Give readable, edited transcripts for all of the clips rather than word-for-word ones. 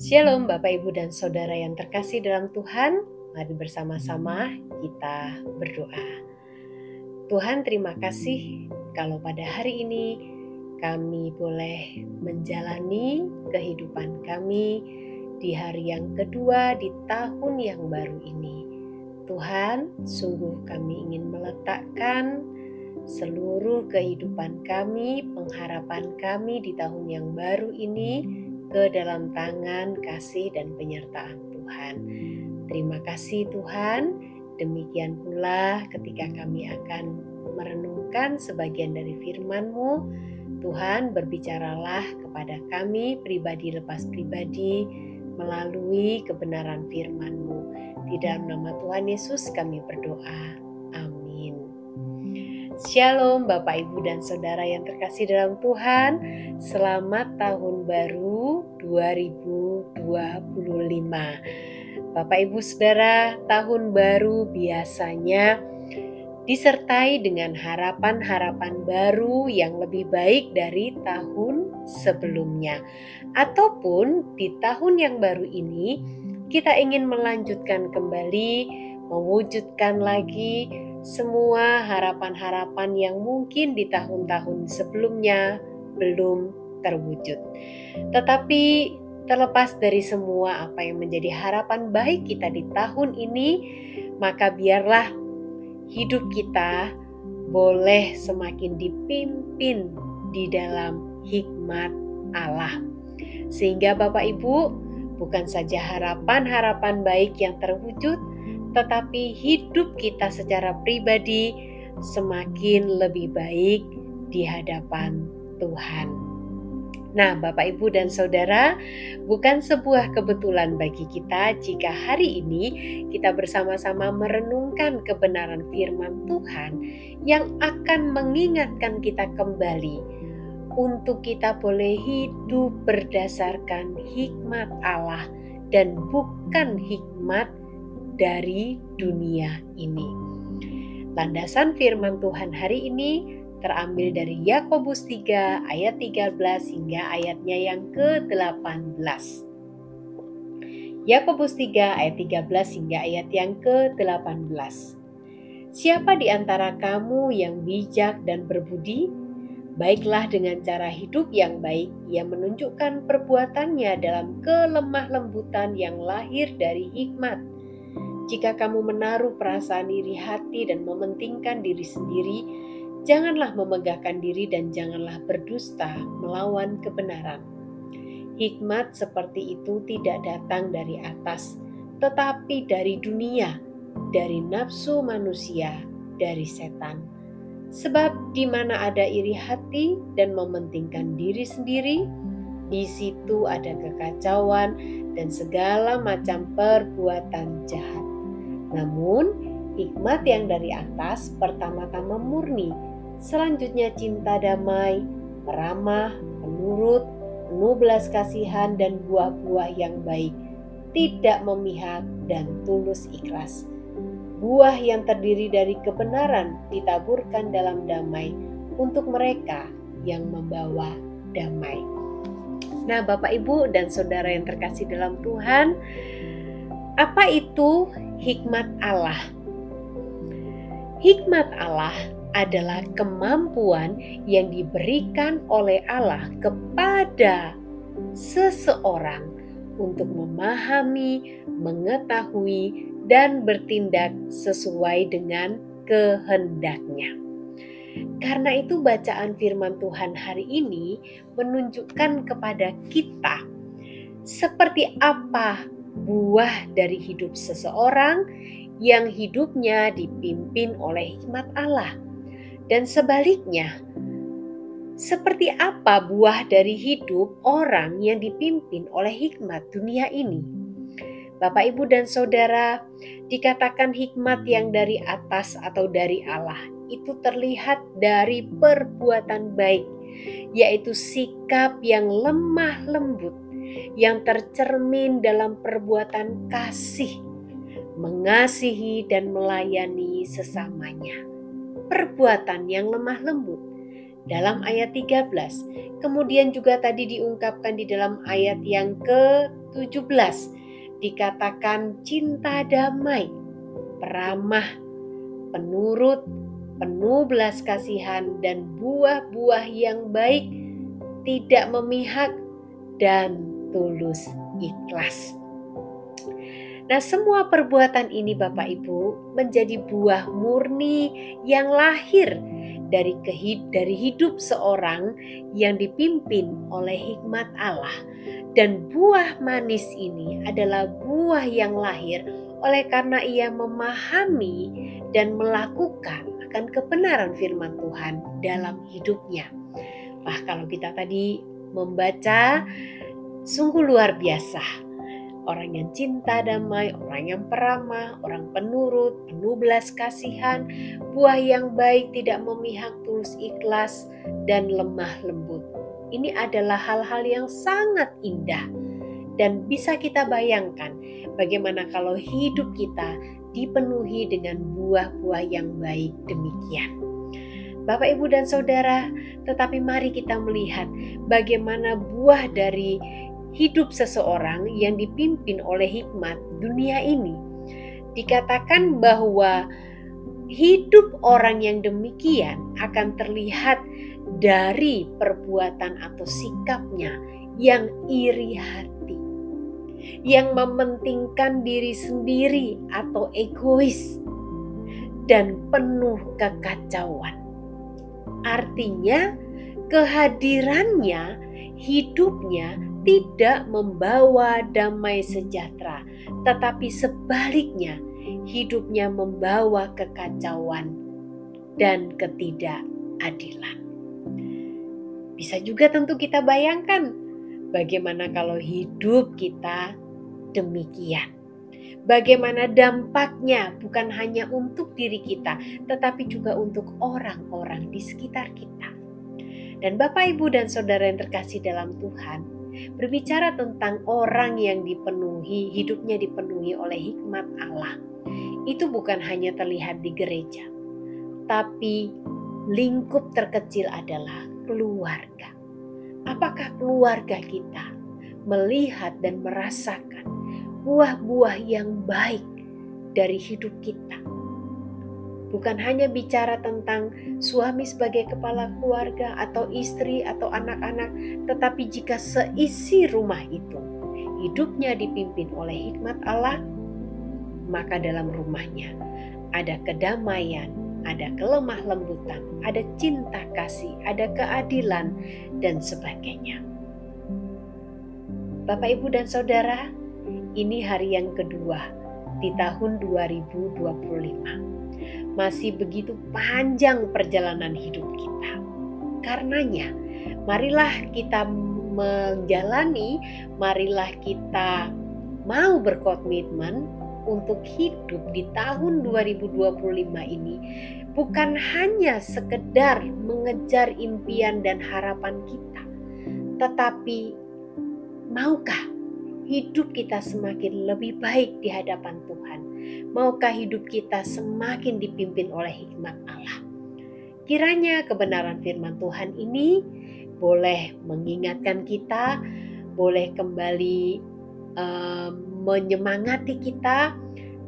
Shalom Bapak Ibu dan Saudara yang terkasih dalam Tuhan. Mari bersama-sama kita berdoa. Tuhan, terima kasih kalau pada hari ini kami boleh menjalani kehidupan kami di hari yang kedua di tahun yang baru ini. Tuhan, sungguh kami ingin meletakkan seluruh kehidupan kami, pengharapan kami di tahun yang baru ini ke dalam tangan kasih dan penyertaan Tuhan. Terima kasih Tuhan. Demikian pula ketika kami akan merenungkan sebagian dari firman-Mu, Tuhan berbicaralah kepada kami pribadi lepas pribadi melalui kebenaran firman-Mu. Di dalam nama Tuhan Yesus kami berdoa. Amin. Shalom Bapak Ibu dan Saudara yang terkasih dalam Tuhan. Selamat tahun baru 2025. Bapak Ibu Saudara, tahun baru biasanya disertai dengan harapan-harapan baru yang lebih baik dari tahun sebelumnya. Ataupun di tahun yang baru ini kita ingin melanjutkan kembali, mewujudkan lagi semua harapan-harapan yang mungkin di tahun-tahun sebelumnya belum terwujud. Tetapi terlepas dari semua apa yang menjadi harapan baik kita di tahun ini, maka biarlah hidup kita boleh semakin dipimpin di dalam hikmat Allah. Sehingga Bapak Ibu, bukan saja harapan-harapan baik yang terwujud, tetapi hidup kita secara pribadi semakin lebih baik di hadapan Tuhan. Nah, Bapak Ibu dan Saudara, bukan sebuah kebetulan bagi kita jika hari ini kita bersama-sama merenungkan kebenaran firman Tuhan yang akan mengingatkan kita kembali untuk kita boleh hidup berdasarkan hikmat Allah dan bukan hikmat dari dunia ini. Landasan firman Tuhan hari ini terambil dari Yakobus 3 ayat 13 hingga ayatnya yang ke-18. Yakobus 3 ayat 13 hingga ayat yang ke-18. Siapa di antara kamu yang bijak dan berbudi? Baiklah dengan cara hidup yang baik, ia menunjukkan perbuatannya dalam kelemah lembutan yang lahir dari hikmat. Jika kamu menaruh perasaan iri hati dan mementingkan diri sendiri, janganlah memegahkan diri dan janganlah berdusta melawan kebenaran. Hikmat seperti itu tidak datang dari atas, tetapi dari dunia, dari nafsu manusia, dari setan. Sebab di mana ada iri hati dan mementingkan diri sendiri, di situ ada kekacauan dan segala macam perbuatan jahat. Namun, hikmat yang dari atas pertama-tama murni, selanjutnya cinta damai, ramah, penurut, penuh belas kasihan dan buah-buah yang baik, tidak memihak dan tulus ikhlas. Buah yang terdiri dari kebenaran ditaburkan dalam damai untuk mereka yang membawa damai. Nah, Bapak Ibu dan Saudara yang terkasih dalam Tuhan, apa itu hikmat Allah? Hikmat Allah adalah kemampuan yang diberikan oleh Allah kepada seseorang untuk memahami, mengetahui, dan bertindak sesuai dengan kehendaknya. Karena itu bacaan firman Tuhan hari ini menunjukkan kepada kita seperti apa buah dari hidup seseorang yang hidupnya dipimpin oleh hikmat Allah. Dan sebaliknya, seperti apa buah dari hidup orang yang dipimpin oleh hikmat dunia ini. Bapak, Ibu, dan Saudara, dikatakan hikmat yang dari atas atau dari Allah itu terlihat dari perbuatan baik, yaitu sikap yang lemah lembut, yang tercermin dalam perbuatan kasih, mengasihi dan melayani sesamanya. Perbuatan yang lemah lembut dalam ayat 13. Kemudian juga tadi diungkapkan di dalam ayat yang ke 17 dikatakan cinta damai, peramah, penurut, penuh belas kasihan, dan buah-buah yang baik, tidak memihak, dan tulus ikhlas. Nah, semua perbuatan ini Bapak Ibu menjadi buah murni yang lahir dari hidup seorang yang dipimpin oleh hikmat Allah. Dan buah manis ini adalah buah yang lahir oleh karena ia memahami dan melakukan akan kebenaran firman Tuhan dalam hidupnya. Wah, kalau kita tadi membaca, sungguh luar biasa. Orang yang cinta damai, orang yang peramah, orang penurut, penuh belas kasihan, buah yang baik, tidak memihak, tulus ikhlas, dan lemah lembut. Ini adalah hal-hal yang sangat indah. Dan bisa kita bayangkan bagaimana kalau hidup kita dipenuhi dengan buah-buah yang baik demikian. Bapak, Ibu, dan Saudara, tetapi mari kita melihat bagaimana buah dari hidup seseorang yang dipimpin oleh hikmat dunia ini. Dikatakan bahwa hidup orang yang demikian akan terlihat dari perbuatan atau sikapnya yang iri hati, yang mementingkan diri sendiri atau egois, dan penuh kekacauan. Artinya kehadirannya, hidupnya tidak membawa damai sejahtera, tetapi sebaliknya hidupnya membawa kekacauan dan ketidakadilan. Bisa juga tentu kita bayangkan bagaimana kalau hidup kita demikian. Bagaimana dampaknya bukan hanya untuk diri kita, tetapi juga untuk orang-orang di sekitar kita. Dan Bapak, Ibu, dan Saudara yang terkasih dalam Tuhan, berbicara tentang orang yang hidupnya dipenuhi oleh hikmat Allah, itu bukan hanya terlihat di gereja, tapi lingkup terkecil adalah keluarga. Apakah keluarga kita melihat dan merasakan buah-buah yang baik dari hidup kita? Bukan hanya bicara tentang suami sebagai kepala keluarga atau istri atau anak-anak, tetapi jika seisi rumah itu hidupnya dipimpin oleh hikmat Allah, maka dalam rumahnya ada kedamaian, ada kelemah lembutan, ada cinta kasih, ada keadilan, dan sebagainya. Bapak, Ibu, dan Saudara, ini hari yang kedua di tahun 2025. Masih begitu panjang perjalanan hidup kita. Karenanya, marilah kita menjalani, marilah kita mau berkomitmen untuk hidup di tahun 2025 ini bukan hanya sekedar mengejar impian dan harapan kita, tetapi maukah hidup kita semakin lebih baik di hadapan Tuhan? Maukah hidup kita semakin dipimpin oleh hikmat Allah? Kiranya kebenaran firman Tuhan ini boleh mengingatkan kita, boleh kembali menyemangati kita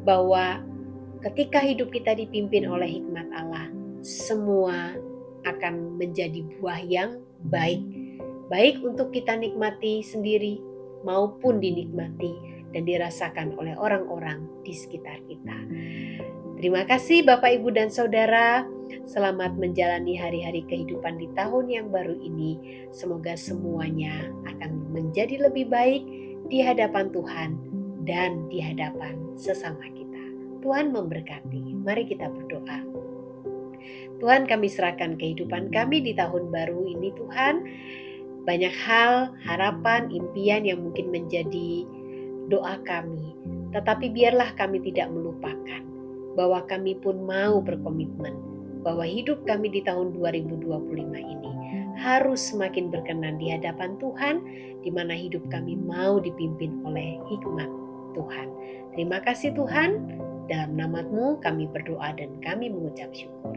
bahwa ketika hidup kita dipimpin oleh hikmat Allah, semua akan menjadi buah yang baik. Baik untuk kita nikmati sendiri maupun dinikmati dan dirasakan oleh orang-orang di sekitar kita. Terima kasih Bapak, Ibu, dan Saudara. Selamat menjalani hari-hari kehidupan di tahun yang baru ini. Semoga semuanya akan menjadi lebih baik di hadapan Tuhan dan di hadapan sesama kita. Tuhan memberkati. Mari kita berdoa. Tuhan, kami serahkan kehidupan kami di tahun baru ini, Tuhan. Banyak hal, harapan, impian yang mungkin menjadi doa kami, tetapi biarlah kami tidak melupakan bahwa kami pun mau berkomitmen bahwa hidup kami di tahun 2025 ini harus semakin berkenan di hadapan Tuhan, di mana hidup kami mau dipimpin oleh hikmat Tuhan. Terima kasih Tuhan, dalam nama-Mu kami berdoa dan kami mengucap syukur.